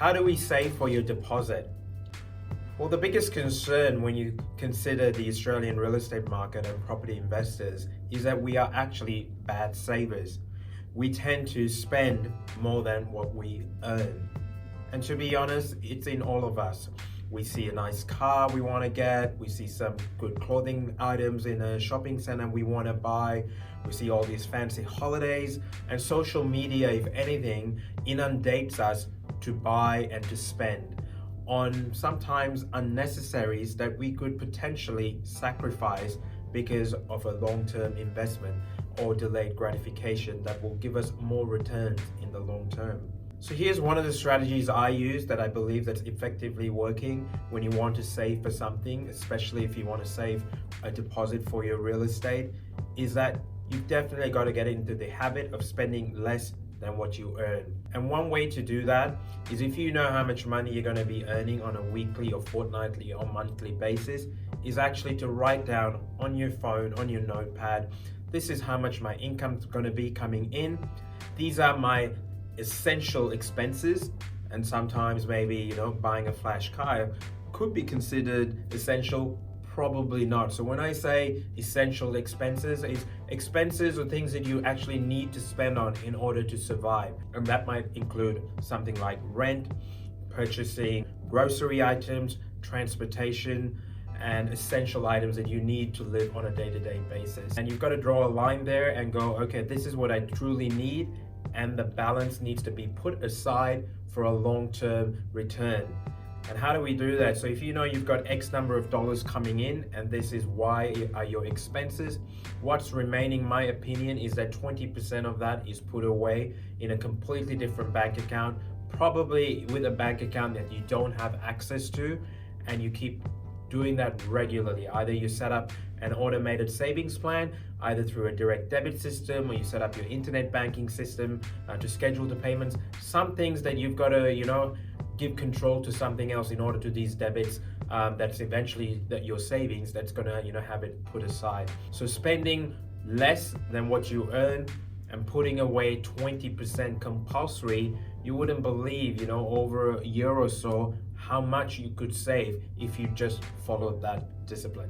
How do we save for your deposit? Well, the biggest concern when you consider the Australian real estate market and property investors is that we are actually bad savers. We tend to spend more than what we earn. And to be honest, it's in all of us. We see a nice car we want to get, we see some good clothing items in a shopping center we want to buy, we see all these fancy holidays, and social media, if anything, inundates us to buy and to spend on sometimes unnecessaries that we could potentially sacrifice because of a long-term investment or delayed gratification that will give us more returns in the long term. So here's one of the strategies I use that I believe that's effectively working when you want to save for something, especially if you want to save a deposit for your real estate, is that you've definitely got to get into the habit of spending less than what you earn. And one way to do that is, if you know how much money you're going to be earning on a weekly or fortnightly or monthly basis, is actually to write down on your phone, on your notepad, this is how much my income's going to be coming in. These are my essential expenses, and sometimes maybe buying a flash car could be considered essential. Probably not. So when I say essential expenses, it's expenses or things that you actually need to spend on in order to survive, and that might include something like rent, purchasing grocery items, transportation, and essential items that you need to live on a day-to-day basis. And you've got to draw a line there and go, okay, this is what I truly need, and the balance needs to be put aside for a long-term return. And how do we do that? So if you know you've got X number of dollars coming in and this is Y are your expenses, what's remaining, my opinion, is that 20% of that is put away in a completely different bank account, probably with a bank account that you don't have access to, and you keep doing that regularly. Either you set up an automated savings plan, either through a direct debit system, or you set up your internet banking system to schedule the payments. Some things that you've got to, give control to something else in order to these debits, that's eventually your savings that's gonna have it put aside. So spending less than what you earn and putting away 20% compulsory, you wouldn't believe over a year or so how much you could save if you just followed that discipline.